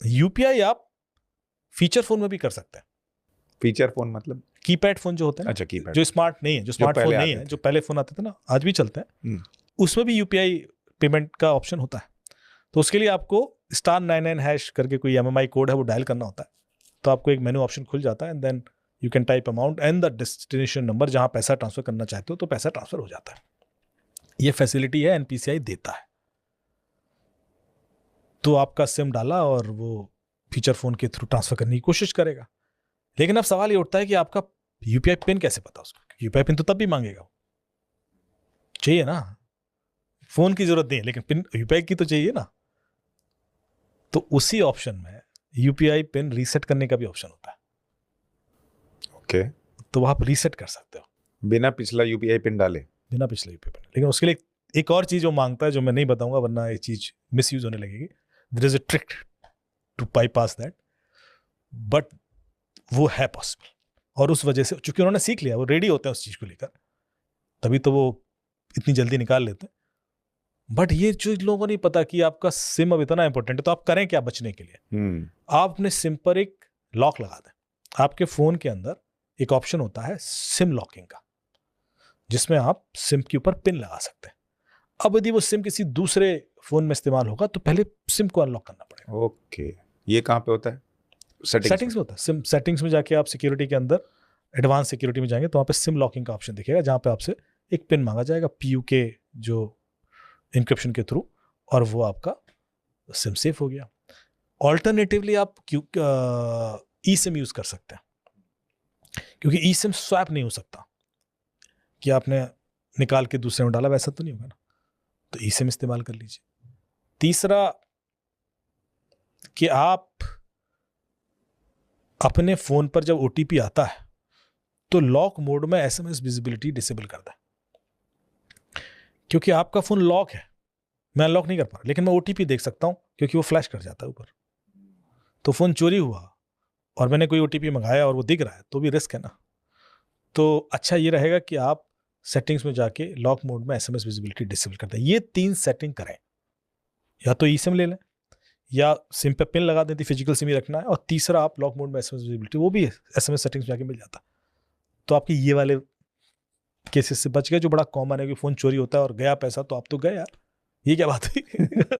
UPI आप feature phone में भी कर सकते हैं। फीचर फोन मतलब कीपैड फोन जो होते हैं, अच्छा कीपैड, जो स्मार्ट नहीं है, जो स्मार्टफोन नहीं है, जो पहले फोन आते थे ना, आज भी चलते हैं, उसमें भी यूपीआई पेमेंट का ऑप्शन होता है। तो उसके लिए आपको *99# करके कोई MMI कोड है वो डायल करना होता है। तो आपको एक मेनू ऑप्शन खुल जाता है and then you can type amount and the destination number, जहां पैसा ट्रांसफर करना चाहते हो तो पैसा ट्रांसफर हो जाता है। ये फैसिलिटी है एनपीसीआई देता है। तो आपका सिम डाला और वो फीचर फोन के थ्रू ट्रांसफर करने की कोशिश करेगा। लेकिन अब सवाल ये उठता है कि आपका यूपीआई पिन कैसे पता उसको? यूपीआई पिन तो तब भी मांगेगा, चाहिए ना। फोन की जरूरत नहीं है लेकिन पिन यूपीआई की तो चाहिए ना। तो उसी ऑप्शन में यूपीआई पिन रीसेट करने का भी ऑप्शन होता है। ओके, तो आप रीसेट कर सकते हो बिना पिछला यूपीआई पिन डाले, बिना पिछले यूपीआई पिन। लेकिन उसके लिए एक और चीज वो मांगता है जो मैं नहीं बताऊंगा वरना ये चीज मिस यूज होने लगेगी। There is a trick to bypass that, but वो है पॉसिबल। और उस वजह से चूंकि उन्होंने सीख लिया, वो रेडी होते हैं उस चीज को लेकर, तभी तो वो इतनी जल्दी निकाल लेते हैं। बट ये जो लोगों को नहीं पता कि आपका सिम अब इतना इंपॉर्टेंट है, तो आप करें क्या बचने के लिए? आप अपने सिम पर एक लॉक लगा दें। आपके फोन के अंदर एक ऑप्शन होता है सिम लॉकिंग का, जिसमें आप सिम के ऊपर पिन लगा सकते हैं। अब यदि वो सिम किसी दूसरे फोन में इस्तेमाल होगा तो पहले सिम को अनलॉक करना पड़ेगा। ओके, ये कहाँ पे होता है? सेटिंग्स में होता है। सिम सेटिंग्स में जाके आप सिक्योरिटी के अंदर एडवांस सिक्योरिटी में जाएंगे तो वहाँ पे सिम लॉकिंग का ऑप्शन दिखेगा, जहाँ पे आपसे एक पिन मांगा जाएगा PUK जो इंक्रिप्शन के थ्रू, और वो आपका सिम सेफ हो गया। ऑल्टरनेटिवली आप ई सिम यूज कर सकते हैं, क्योंकि ई सिम स्वैप नहीं हो सकता कि आपने निकाल के दूसरे में डाला, वैसा तो नहीं होगा ना। तो ई सिम इस्तेमाल कर लीजिए। तीसरा कि आप अपने फोन पर जब OTP आता है तो लॉक मोड में SMS विजिबिलिटी डिसेबल कर दें, क्योंकि आपका फोन लॉक है, मैं अनलॉक नहीं कर पा रहा, लेकिन मैं OTP देख सकता हूं क्योंकि वो फ्लैश कर जाता है ऊपर। तो फोन चोरी हुआ और मैंने कोई OTP मंगाया और वो दिख रहा है तो भी रिस्क है ना। तो अच्छा ये रहेगा कि आप सेटिंग्स में जाके लॉक मोड में SMS विजिबिलिटी डिसेबल कर दें। ये 3 सेटिंग करें, या तो ई सिम ले लें, या सिम पे पिन लगा दें, फिजिकल सिम ही रखना है, और तीसरा आप लॉक मोड में SMS विजिबिलिटी, वो भी SMS सेटिंग्स में जाके मिल जाता है। तो आपके ये वाले केसेस से बच गए जो बड़ा कॉमन है कि फोन चोरी होता है और गया पैसा तो आप तो गए यार, ये क्या बात हुई।